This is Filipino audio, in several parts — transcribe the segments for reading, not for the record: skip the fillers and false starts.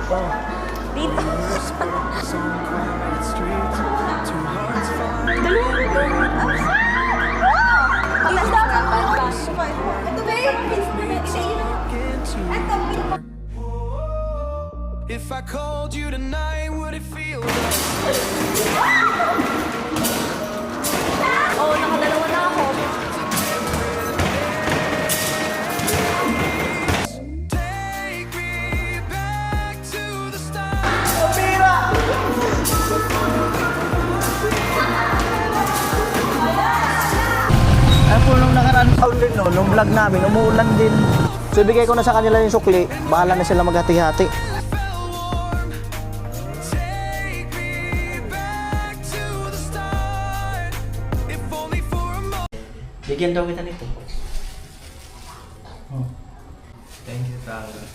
Dito. If I called you tonight, would it feel Oo, nakadalawa na ako. take me back to the start? Ay po, nung nakaraan taon din, no, nung vlog namin, umuulan din. So, ibigay ko na sa kanila yung sukli. Bahala na sila maghati-hati. Take me back to the start. If only for a moment. Bigyan daw kita nito. Thank you, Tyler.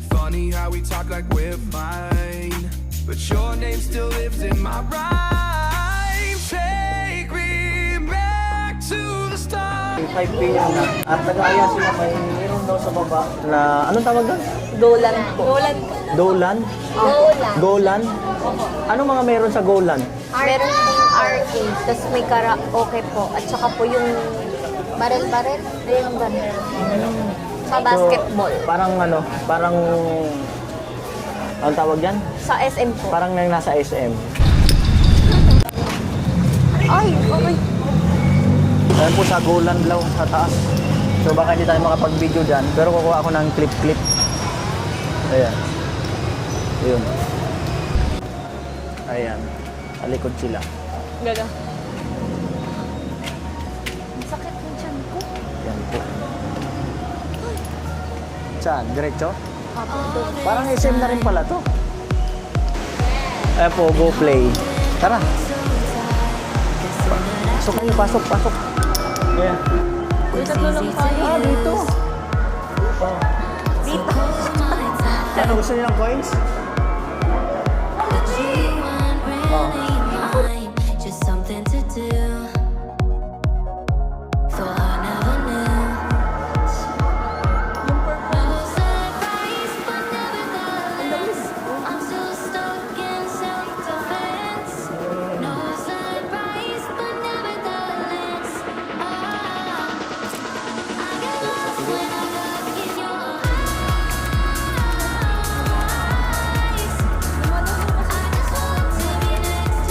Funny how we talk like we're fine, but your name still lives in my rhyme. Take me back to the start. 5 p.m. na. At nag-aaya sila may meron daw sa baba na, anong tawag doon? Dolan po. Dolan. Dolan? Dolan. Golan? Anong mga meron sa Golan? Meron ding arcade, tapos may karaoke po. At saka po yung barel-barel. Yung ganun. Sa basketball. So, parang ano, parang, ang tawag yan? Sa SM po. Parang nang nasa SM. Ay, okay. Ayan po sa Golan Law, sa taas. So baka hindi tayo makapag-video dyan, pero kukuha ako ng clip-clip. Ayan. Ayun. Ayan. Alikod sila. Gaga. Sakit ng tiyan ko. Ayan po. Saan? Diretso? Apo. Parang SM na rin pala to. Ayan po, go play. Tara. Pasok kayo, pasok, pasok. Ayan. Dito lang tayo. Ah, dito. Oh. Dito. Ano, gusto niyo ng coins? Oh. Just something to do. Thought I never knew. No surprise, but nevertheless, I'm still stuck in self-defense. No surprise, but nevertheless, I get lost when I look in your eyes. I just want to be next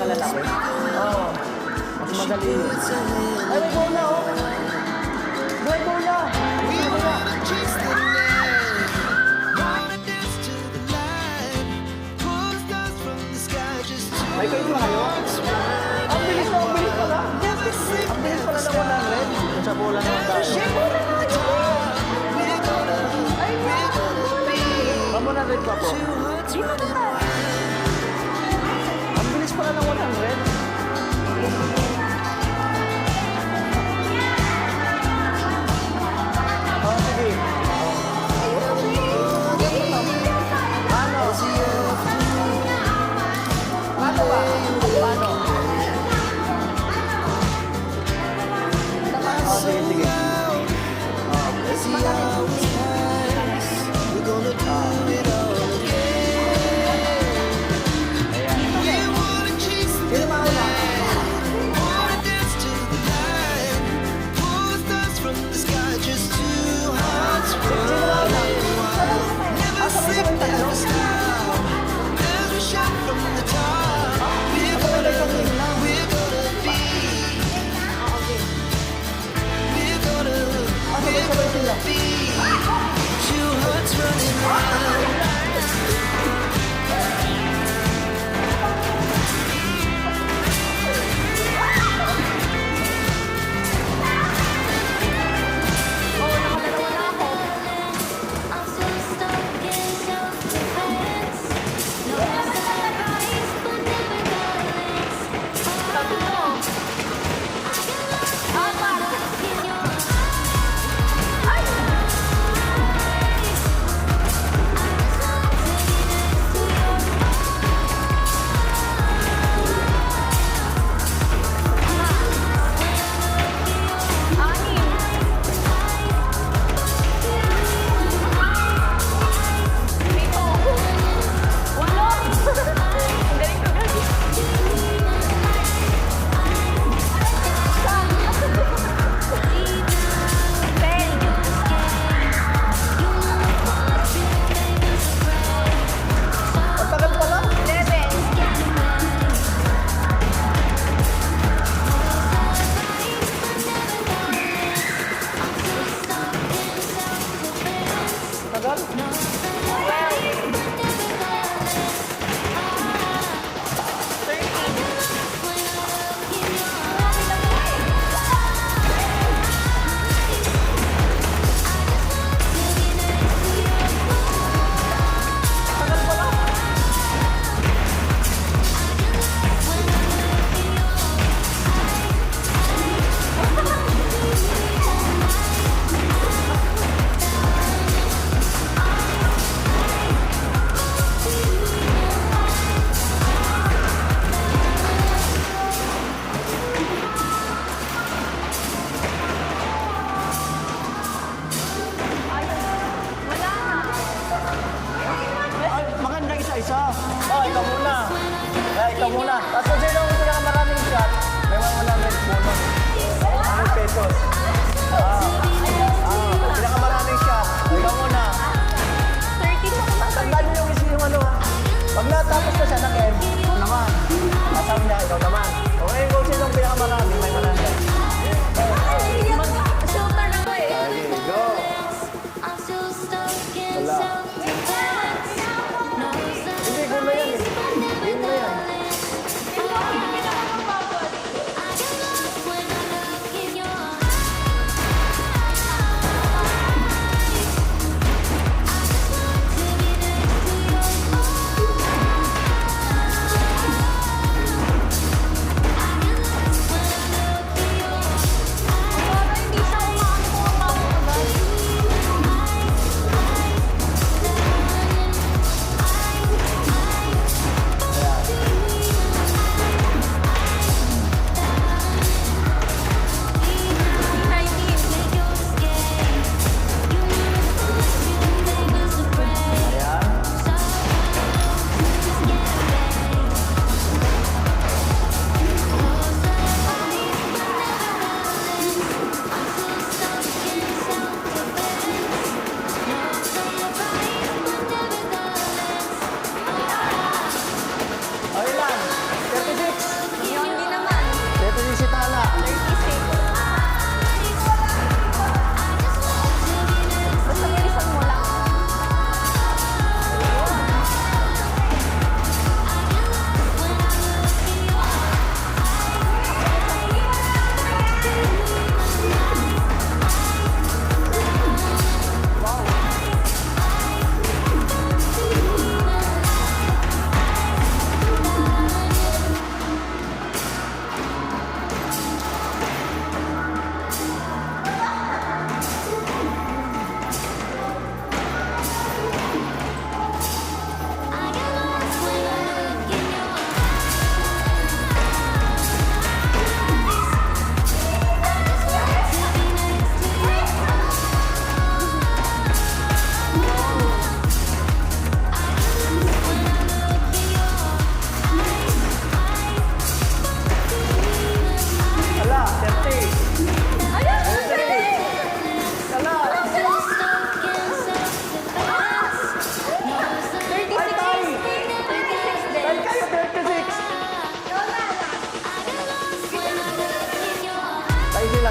mga lalaki. Oo. Mas madali yun. Ay, may bola, oh. May bola. May bola. May kayo ba kayo? Ang bilis pala. Ang bilis pala ng 100. Yung sa bola naman tayo. Ang 100 pa po. Ang bilis pala ng 100. Oh, sige. Paano? Paano ba? Paano? Oh, sige, sige. Ayan.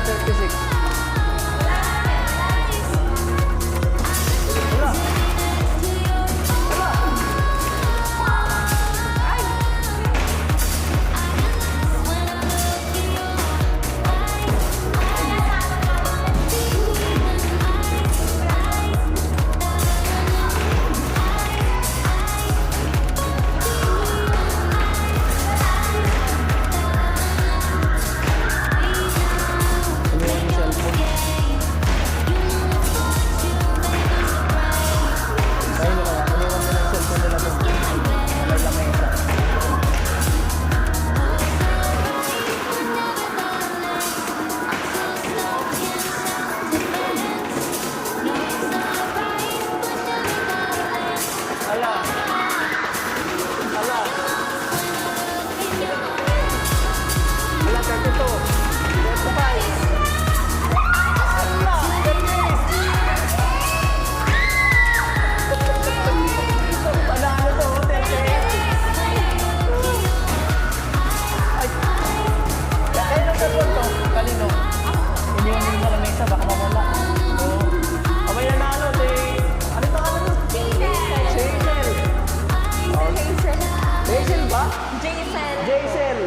36. Ano yung cellphone? Ayun na lang, iniwan mo na yung cellphone nila doon. May lamesa. Ala. Ala. Ala, 32. 35. Ala, 30. Panalo to, 30. Ay. Kaya nung cellphone to? Kanino? Iniwan mo sa lamesa, baka mawala. Oo. Abay nanalo, ano pangalan mo? Hazel. Oh, Hazel ba? Jaisel.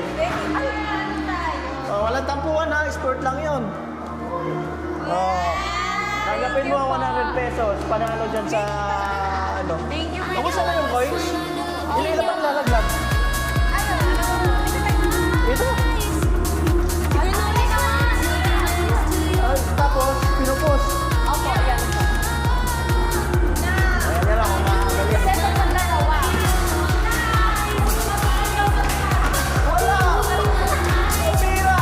Oh, walang tampuhan ha, sport lang yun. Oh. Tanggapin mo ang 100 pesos, panalo dyan sa ano. Kamusta na yung coins? Ilan bang lalaglag? Ito. Tapos, pinupos. Ayan yan ako, makagaling. Wala! Pira!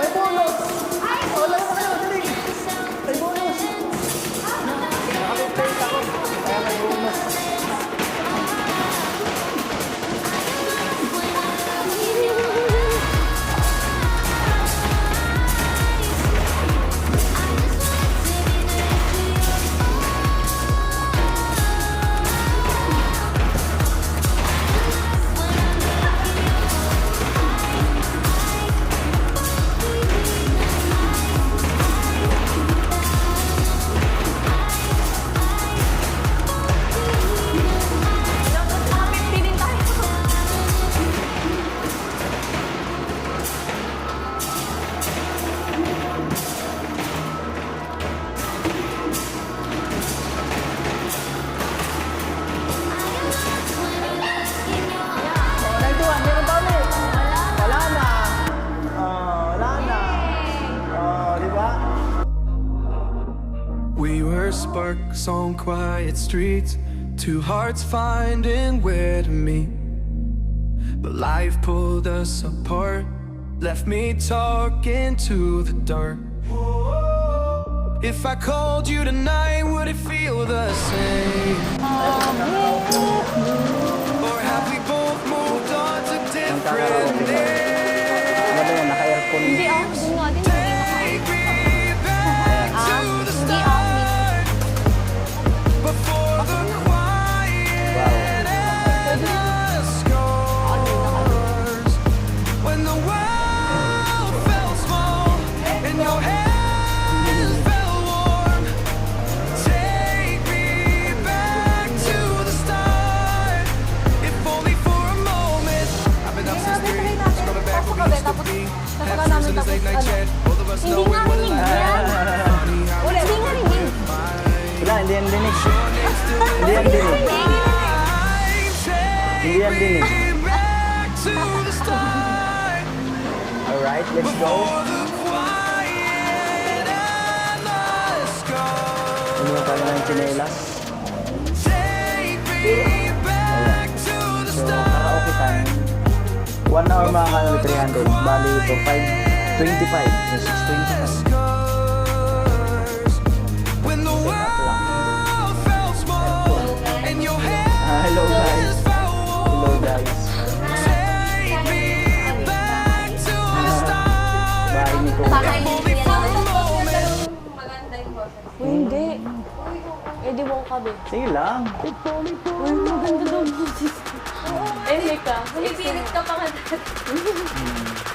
May bonus! Wala mo kayo, dali! May bonus! Nakapag-play ako, kaya may bonus. We were sparks on quiet streets, two hearts finding where to meet. But life pulled us apart, left me talking to the dark. If I called you tonight, would it feel the same? Or have we both moved on to different days? Ano ba yun, naka-aircon? Hindi ako. Hindi nga din. Take me back to the Hindi ako. start, before the quiet and the scars. When the world felt small and your hands felt warm, take me back to the start, if only for a moment. I've been up since 3, scrubbing yan din eh. Hindi yan din eh. Back to the start. Alright, let's go. Ano yung kanya ng chinelas? So, karaoke time. 1 hour mga kanal 300. Bali ito, 525. So, 625. When the world felt small and your Hello guys. hands felt Hello guys. take me back to the start. Bahay ni Kuya. Only for a moment. Hindi. Eh, di mo ko kabi. Sige lang. Uy, maganda daw boses. Eh, ka. Ibirit ka pa nga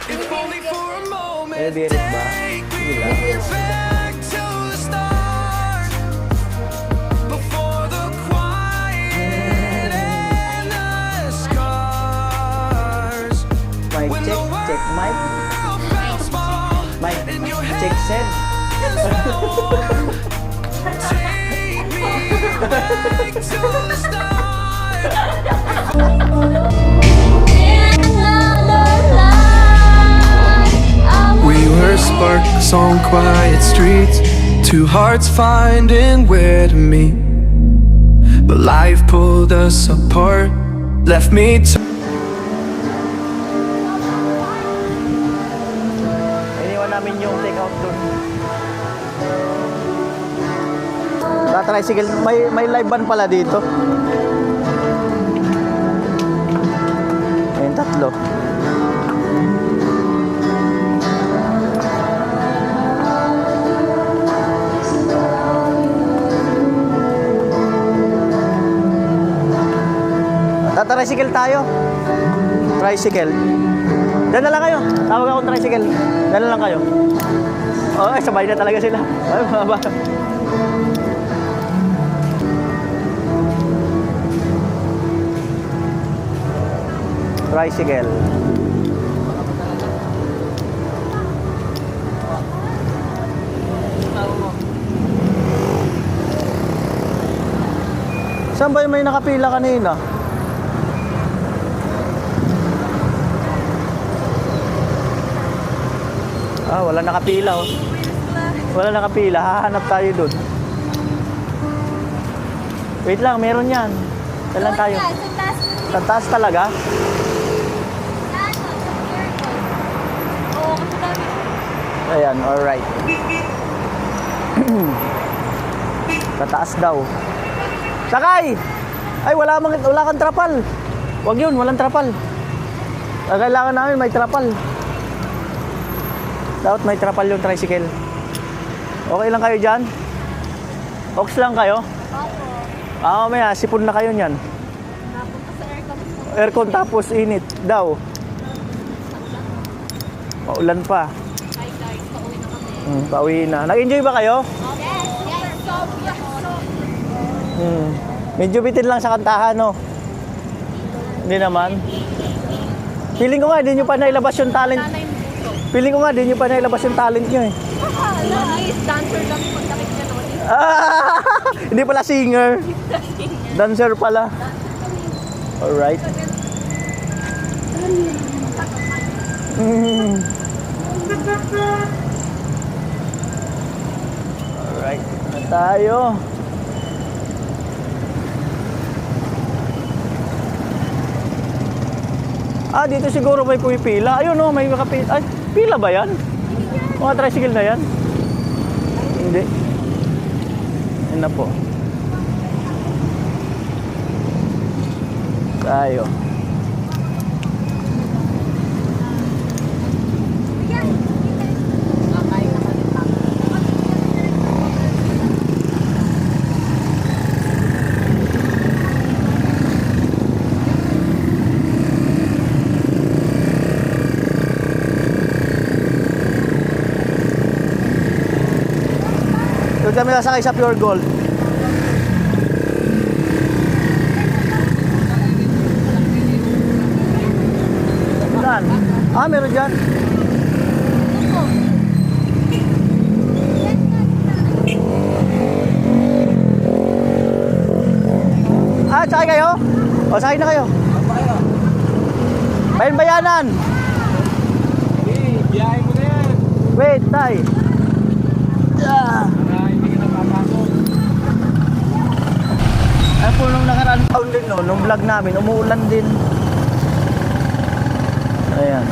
If only for a moment. Eh, birit ba? Sige lang. Back to the start. Before the quiet and the scars. Mic check, check mic. World felt small. Mic check set. Take me back to the start. We were sparks on quiet streets, two hearts finding where to meet. But life pulled us apart, left me Iniwan namin yung take out doon. Tricycle, may live band pala dito. Ayun, tatlo. Tricycle tayo. Tricycle. Diyan na lang kayo. Tawag akong tricycle. Diyan na lang kayo. Oh, sabay na talaga sila. Ay, mababa. Tricycle. Saan ba yung may nakapila kanina? Ah, wala nakapila oh. Wala nakapila, hahanap tayo doon. Wait lang, meron yan. Saan lang tayo? Sa taas talaga? Ayan, alright. Sa taas daw. Sakay! Ay, wala kang trapal. Wag yun, walang trapal. Kailangan namin may trapal. Dapat may trapal yung tricycle. Okay lang kayo dyan? Ox lang kayo? Opo. Mamaya, sipon na kayo niyan. Aircon tapos init daw. Maulan pa. Hi guys, pauwi na kami. Pauwi na. Nag-enjoy ba kayo? Medyo bitin lang sa kantahan, no? Hindi naman. Feeling ko nga, di nyo pa nailabas yung talent. Feeling ko nga, di nyo pa nailabas yung talent nyo eh. Nice, dancer lang yung pagdakit niya noon. Hindi pala singer. Dancer pala. Alright. Alright, na tayo. Dito siguro may pumipila. Ayun oh, may makapila. Ay, pila ba yan? Mga tricycle na yan? Hindi. Yan na po. Tayo. Doon kami sasakay sa Pure Gold. Saan? Meron dyan. sakay kayo? O, sakay na kayo. Bayan-bayanan. Biyahe mo na yan. Wait, tay. Hindi ka napapasok. Ay po, nung nakaraan taon din, no, nung vlog namin, umuulan din. Ayan.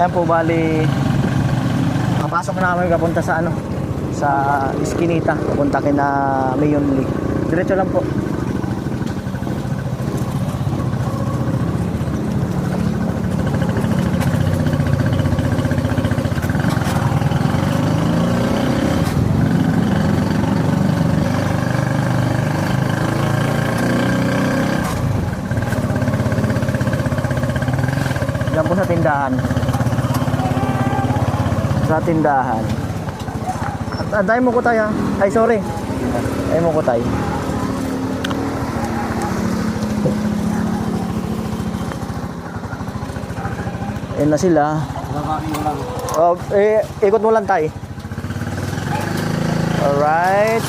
Ayan po, bali kapasok na kami kapunta sa ano, sa Eskinita, papunta kina Mayon Lee. Diretso lang po. Diyan po sa tindahan. Sa tindahan. Anday mo ko tayo. Ay, sorry. Ay mo ko tayo. Ayan na sila. Oh, ikot mo lang tayo. Alright.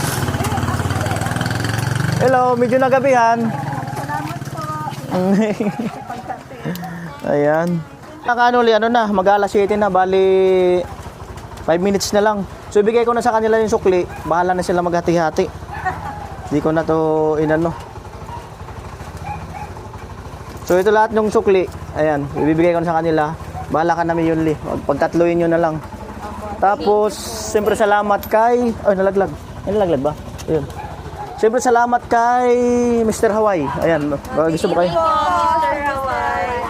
Hello, medyo nagabihan. Salamat po. Ayan. Nakaano ulit, ano na, mag-alas 7 na, bali 5 minutes na lang. So ibigay ko na sa kanila yung sukli, bahala na sila maghati-hati. Hindi ko na to inano. So ito lahat ng sukli, ayan, ibibigay ko na sa kanila. Bahala ka na Mayon Lee, pagtatluin nyo na lang. Tapos, siyempre salamat kay, ay nalaglag. Ay nalaglag ba? Ayun. Siyempre salamat kay Mr. Hawaii. Ayan, gusto mo kayo? Mr. Hawaii.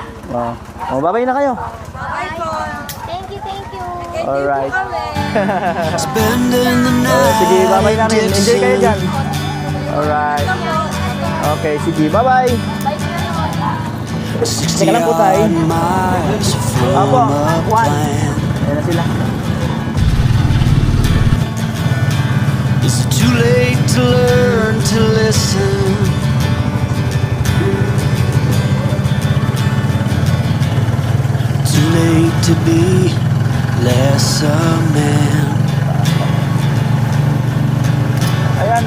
Oh, babay na kayo. Bye po. Thank you, thank you. Alright. Spending the Oh, night. sige, babay namin. Enjoy kayo dyan. Alright. Okay, sige, bye-bye. Teka lang po tayo. Apo, Juan. Ayan na sila. Is it too late to learn to listen? Too late to be less a man. Ayan,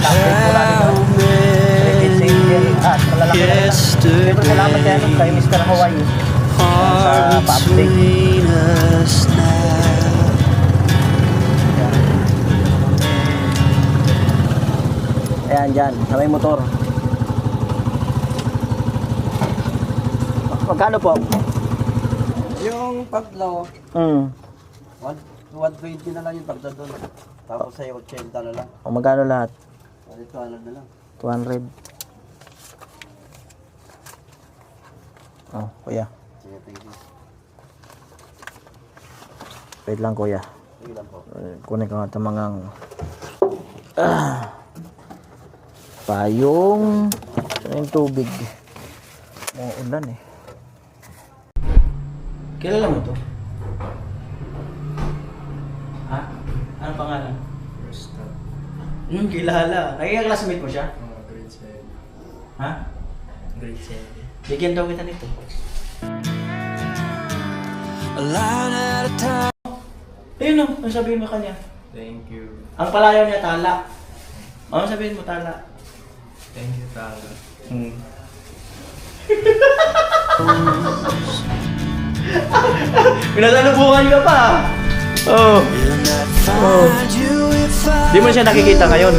tapos po natin How ito. many Siyempre, salamat kay Mr. Hawaii. are pa-update. between us now? Ayan, dyan, sa may motor. Magkano po? Yung paglo, 120 na lang yung pagda doon. Tapos sa'yo, 80 na lang. O, magkano lahat? Dito, alam na lang. 200. Oh, kuya. Sige, thank you. Wait lang, kuya. Sige lang po. Kunin ko nga ito mga payong. Yung tubig. Ulan eh. Kilala mo to? Ha? Anong pangalan? First time. Kilala. Kaya classmate mo siya? Grade 7. Ha? Grade 7. Bigyan daw kita nito. A line at a time. Ayun o, ano sabihin mo kanya? Thank you. Ang palayaw niya, tala. Ano sabihin mo, tala? Thank you, Tala. Pinasalubungan ka pa. Oh. And I'd find you if I Di mo siya nakikita ngayon.